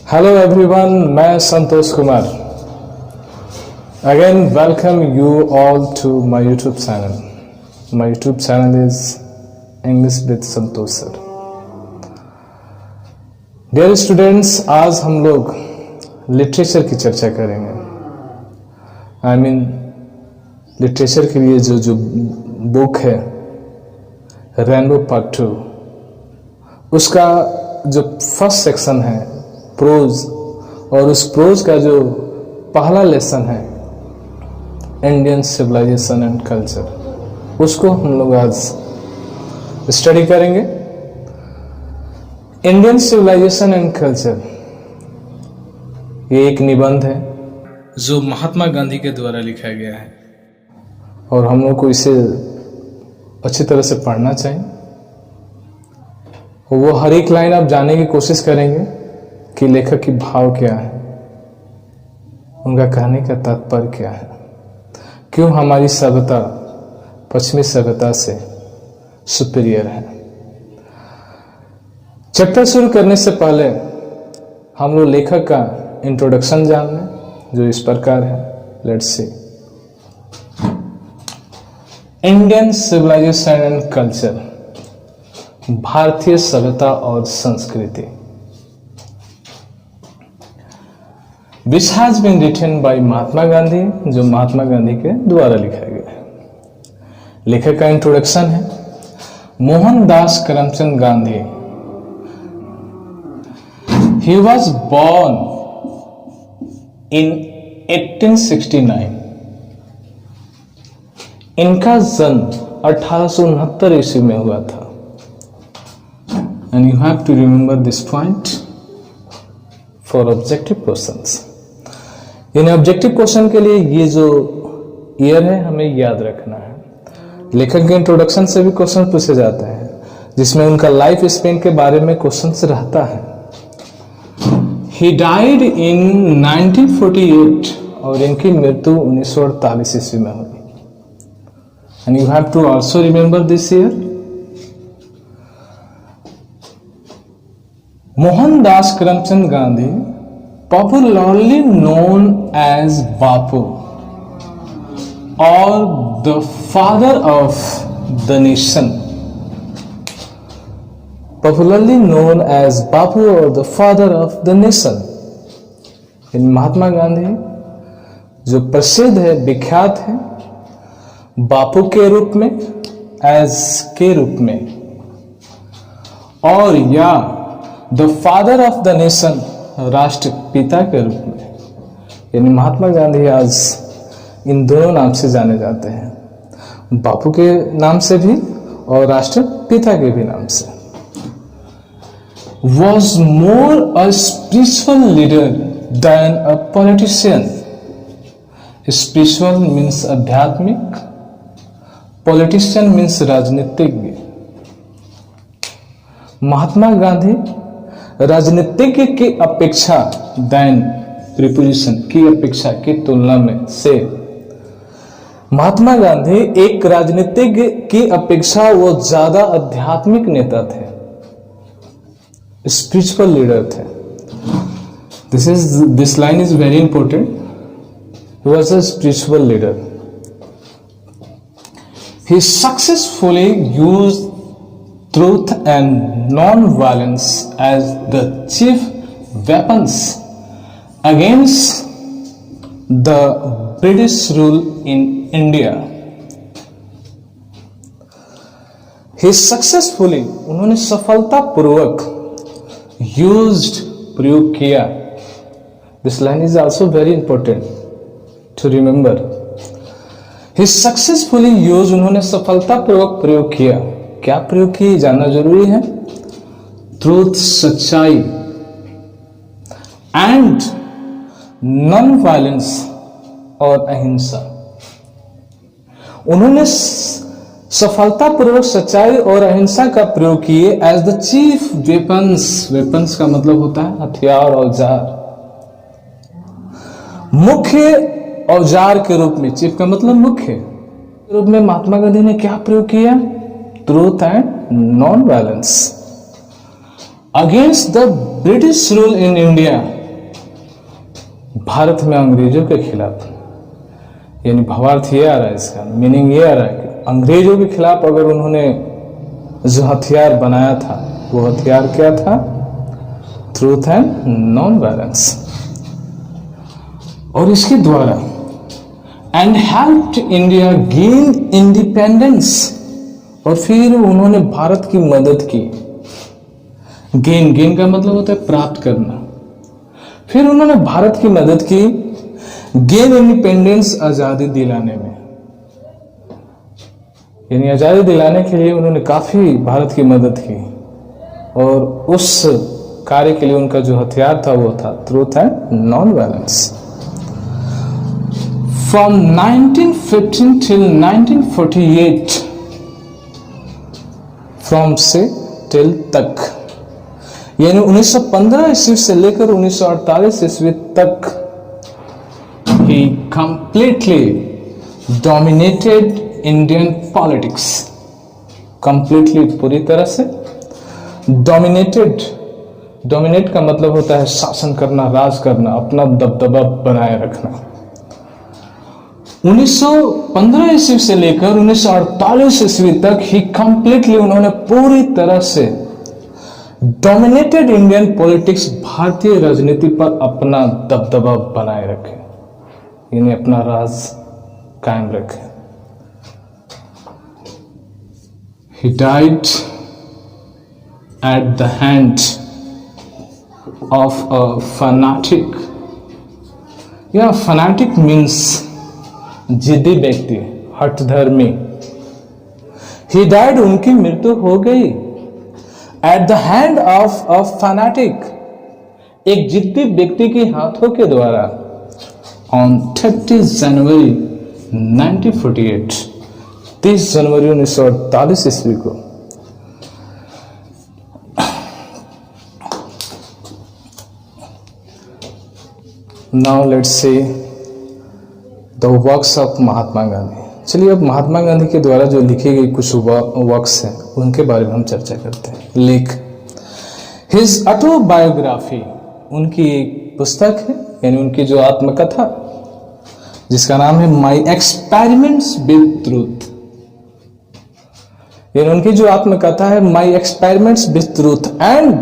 Hello everyone, मैं Santosh Kumar. Again welcome you all to my YouTube channel. My YouTube channel is English with Santosh sir. Dear students, आज हम लोग literature की चर्चा करेंगे। आई मीन लिटरेचर के लिए जो बुक है रेनबो पार्ट 2, उसका जो फर्स्ट सेक्शन है प्रोज, और उस प्रोज का जो पहला लेसन है इंडियन सिविलाइजेशन एंड कल्चर, उसको हम लोग आज स्टडी करेंगे। इंडियन सिविलाइजेशन एंड कल्चर ये एक निबंध है जो महात्मा गांधी के द्वारा लिखा गया है और हम लोग को इसे अच्छी तरह से पढ़ना चाहिए। वो हर एक लाइन आप जानने की कोशिश करेंगे कि लेखक की भाव क्या है, उनका कहने का तात्पर्य क्या है, क्यों हमारी सभ्यता पश्चिमी सभ्यता से सुपीरियर है। चैप्टर शुरू करने से पहले हम लोग लेखक का इंट्रोडक्शन जान लें, जो इस प्रकार है। Let's see. Indian civilisation and culture, भारतीय सभ्यता और संस्कृति, which has been written by Mahatma Gandhi, जो महात्मा गांधी के द्वारा लिखा गया है। लेखक का इंट्रोडक्शन है Mohandas Karamchand Gandhi. He was born in 1869। इनका जन्म 1869 ईस्वी में हुआ था। And you have to remember this point for objective questions. इन ऑब्जेक्टिव क्वेश्चन के लिए ये जो ईयर है हमें याद रखना है। लेखक के इंट्रोडक्शन से भी क्वेश्चन पूछे जाते हैं, जिसमें उनका लाइफ स्पेन के बारे में क्वेश्चन रहता है। ही डाइड इन 1948 और इनकी मृत्यु 1948 ईस्वी में हुई। And you have to also remember this year. Mohandas Karamchand Gandhi, popularly known as Bapu or the father of the nation, popularly known as Bapu or the father of the nation। इन महात्मा गांधी जो प्रसिद्ध है, विख्यात है, बापू के रूप में, एज के रूप में, और या the father of the nation, राष्ट्रपिता के रूप में। यानी महात्मा गांधी आज इन दोनों नाम से जाने जाते हैं, बापू के नाम से भी और राष्ट्रपिता के भी नाम से। Was more a spiritual leader than a politician. Spiritual means आध्यात्मिक, पॉलिटिशियन मीन्स राजनीतिज्ञ। महात्मा गांधी राजनीतिज्ञ की अपेक्षा, दैन प्रीपोजिशन की अपेक्षा की तुलना में से, महात्मा गांधी एक राजनीतिज्ञ की अपेक्षा वो ज्यादा आध्यात्मिक नेता थे, स्पिरिचुअल लीडर थे। This line is very important. He was a spiritual leader. He successfully used truth and non-violence as the chief weapons against the British rule in India। He successfully, उन्होंने सफलतापूर्वक used, प्रयोग किया। This line is also very important to remember। He successfully used, उन्होंने सफलतापूर्वक प्रयोग किया। क्या प्रयोग की जानना जरूरी है। ट्रूथ, सच्चाई, एंड नॉन वायलेंस, और अहिंसा। उन्होंने सफलतापूर्वक सच्चाई और अहिंसा का प्रयोग किए as the chief weapons. Weapons का मतलब होता है हथियार, औजार। मुख्य औजार के रूप में, चीफ का मतलब मुख्य रूप में महात्मा गांधी ने क्या प्रयोग किया। Truth and non violence against the British rule in India. Bharat में अंग्रेजों के खिलाफ, यानी भावार्थ ये आ रहा है, इसका मीनिंग ये आ रहा है कि अंग्रेजों के खिलाफ अगर उन्होंने जो हथियार बनाया था वो हथियार क्या था? Truth and non violence. और इसके द्वारा and helped India gain independence, और फिर उन्होंने भारत की मदद की। गेन का मतलब होता है प्राप्त करना। फिर उन्होंने भारत की मदद की गेन इंडिपेंडेंस, आजादी दिलाने में, यानी आजादी दिलाने के लिए उन्होंने काफी भारत की मदद की। और उस कार्य के लिए उनका जो हथियार था वो था truth and non violence. From 1915 till 1948, from से टिल तक, यानी 1915 ईस्वी से लेकर 1948 ईस्वी तक he completely dominated Indian politics, completely, पूरी तरह से dominate का मतलब होता है शासन करना, राज करना, अपना दबदबा बनाए रखना। 1915 ईस्वी से लेकर 1948 ईस्वी तक ही कंप्लीटली, उन्होंने पूरी तरह से डोमिनेटेड इंडियन पॉलिटिक्स, भारतीय राजनीति पर अपना दबदबा बनाए रखे, यानी अपना राज कायम रखे। He died at the hand of a fanatic. Yeah, fanatic means जिद्दी व्यक्ति, हठधर्मी। He died, उनकी मृत्यु हो गई at the hand of a fanatic, एक जिद्दी व्यक्ति के हाथों के द्वारा on 30 जनवरी 1948, 30 जनवरी 1948 ईस्वी को। Now let's see the works of Mahatma Gandhi. चलिए अब महात्मा गांधी के द्वारा जो लिखी गई कुछ वर्क्स हैं उनके बारे में हम चर्चा करते हैं। लेख, हिज ऑटोबायोग्राफी, उनकी एक पुस्तक है, यानी उनकी जो आत्मकथा, जिसका नाम है माई एक्सपेरिमेंट्स विद ट्रूथ। यानी उनकी जो आत्मकथा है my experiments with truth and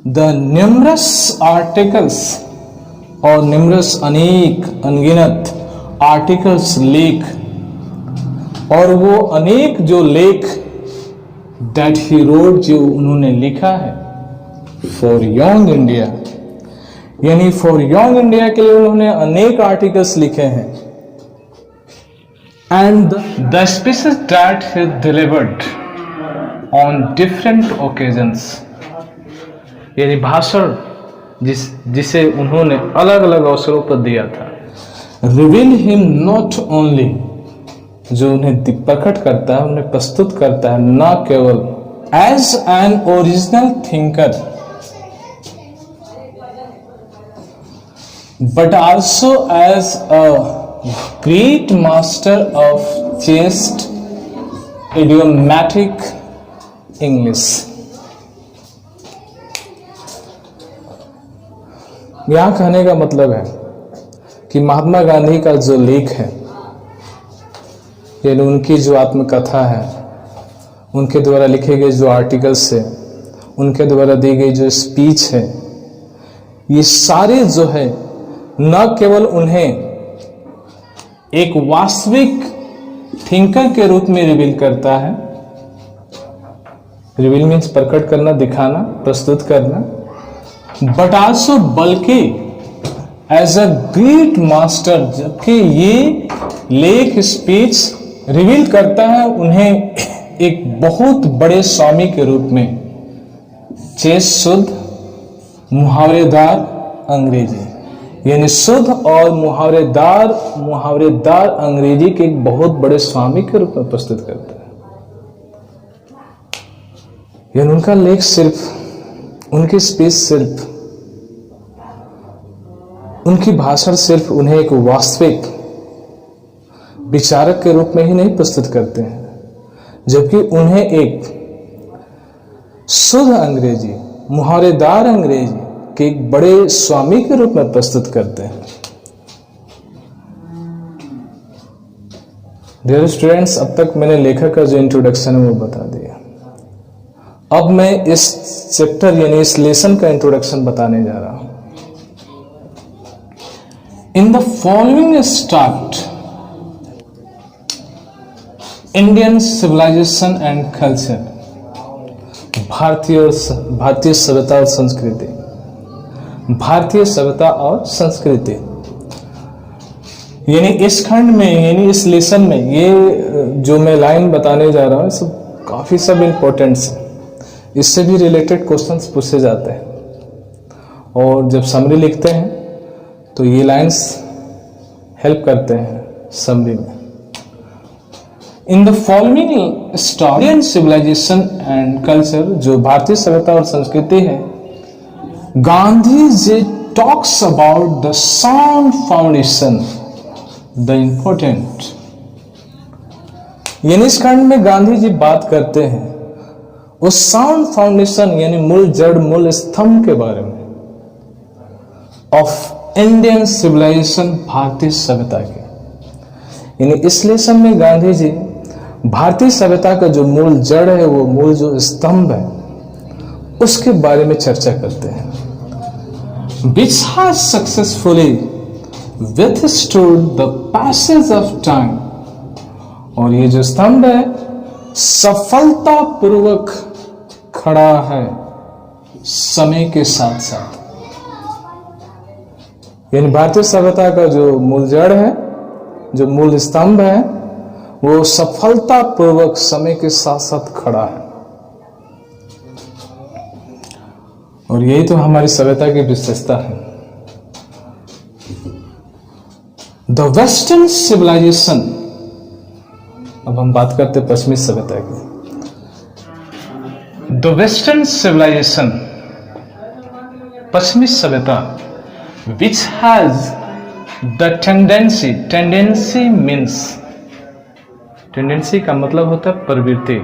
the numerous articles, और न्यूमरस अनेक, अनगिनत, आर्टिकल्स लेख, और वो अनेक जो लेख दैट ही रोड, जो उन्होंने लिखा है फॉर यंग इंडिया, यानी फॉर यंग इंडिया के लिए उन्होंने अनेक आर्टिकल्स लिखे हैं। And the speeches that he delivered on different occasions, यानी भाषण जिसे उन्होंने अलग अलग अवसरों पर दिया था। रिवील हिम नॉट ओनली, जो उन्हें प्रकट करता है, उन्हें प्रस्तुत करता है, न केवल as an original thinker but also as a great master of chaste idiomatic English। यहां कहने का मतलब है कि महात्मा गांधी का जो लेख है, यानी उनकी जो आत्मकथा है, उनके द्वारा लिखे गए जो आर्टिकल्स है, उनके द्वारा दी गई जो स्पीच है, ये सारे जो है न केवल उन्हें एक वास्तविक थिंकर के रूप में रिवील करता है, रिवील मीन्स प्रकट करना, दिखाना, प्रस्तुत करना, बट आल्सो बल्कि एज अ ग्रेट मास्टर, जबकि ये लेख, स्पीच रिवील करता है उन्हें एक बहुत बड़े स्वामी के रूप में, चेस शुद्ध, मुहावरेदार अंग्रेजी, यानी शुद्ध और मुहावरेदार अंग्रेजी के एक बहुत बड़े स्वामी के रूप में प्रस्तुत करता है। यानी उनका लेख सिर्फ, उनकी स्पीच सिर्फ, उनकी भाषण सिर्फ उन्हें एक वास्तविक विचारक के रूप में ही नहीं प्रस्तुत करते हैं, जबकि उन्हें एक शुद्ध अंग्रेजी, मुहावरेदार अंग्रेजी के एक बड़े स्वामी के रूप में प्रस्तुत करते हैं। डियर स्टूडेंट्स, अब तक मैंने लेखक का जो इंट्रोडक्शन है वो बता दिया। अब मैं इस चैप्टर यानी इस लेसन का इंट्रोडक्शन बताने जा रहा हूं। In the following start Indian civilisation and culture, भारतीय सभ्यता और संस्कृति। भारतीय सभ्यता और संस्कृति यानी इस खंड में, यानी इस लेसन में, ये जो मैं लाइन बताने जा रहा हूं सब काफी सब इंपॉर्टेंट्स है। इससे भी रिलेटेड क्वेश्चंस पूछे जाते हैं और जब समरी लिखते हैं तो ये लाइंस हेल्प करते हैं समरी में। In the following start Indian civilisation and culture, जो भारतीय सभ्यता और संस्कृति है, Gandhi ji talks about the sound foundation, the important. यानी इस खंड में गांधी जी बात करते हैं उस साउंड फाउंडेशन यानी मूल जड़, मूल स्तंभ के बारे में ऑफ इंडियन सिविलाइजेशन, भारतीय सभ्यता के। यानी इस लेसन में गांधी जी भारतीय सभ्यता का जो मूल जड़ है, वो मूल जो स्तंभ है, उसके बारे में चर्चा करते हैं। Which has successfully withstood the passage of time, और ये जो स्तंभ है सफलता पूर्वक खड़ा है समय के साथ साथ। यानी भारतीय सभ्यता का जो मूल जड़ है, जो मूल स्तंभ है, वो सफलता पूर्वक समय के साथ साथ खड़ा है। और यही तो हमारी सभ्यता की विशेषता है। द वेस्टर्न सिविलाइजेशन, अब हम बात करते पश्चिमी सभ्यता की। द वेस्टर्न सिविलाइजेशन, पश्चिमी सभ्यता, which has the tendency, tendency means, tendency का मतलब होता है प्रवृत्ति,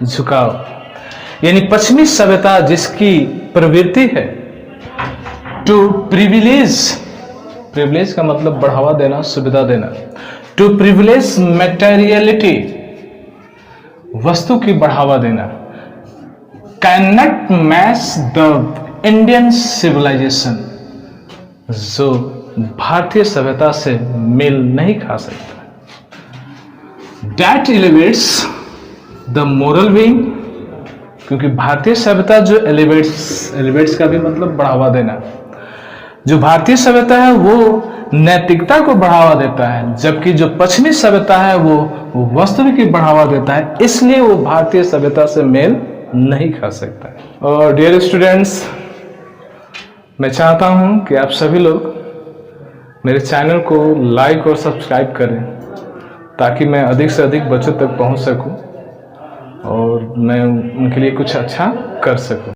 झुकाव। यानी पश्चिमी सभ्यता जिसकी प्रवृत्ति है टू प्रिविलेज, प्रिविलेज का मतलब बढ़ावा देना, सुविधा देना, टू प्रिविलेज मटेरियलिटी, वस्तु की बढ़ावा देना, can not match the Indian civilisation, जो भारतीय सभ्यता से मेल नहीं खा सकता। That elevates the moral being, क्योंकि भारतीय सभ्यता जो एलिवेट्स का भी मतलब बढ़ावा देना, जो भारतीय सभ्यता है वो नैतिकता को बढ़ावा देता है, जबकि जो पश्चिमी सभ्यता है वो वास्तविक की बढ़ावा देता है, इसलिए वो भारतीय सभ्यता से मेल नहीं खा सकता है। और डियर स्टूडेंट्स, मैं चाहता हूं कि आप सभी लोग मेरे चैनल को लाइक और सब्सक्राइब करें ताकि मैं अधिक से अधिक बच्चों तक पहुंच सकूं और मैं उनके लिए कुछ अच्छा कर सकूं।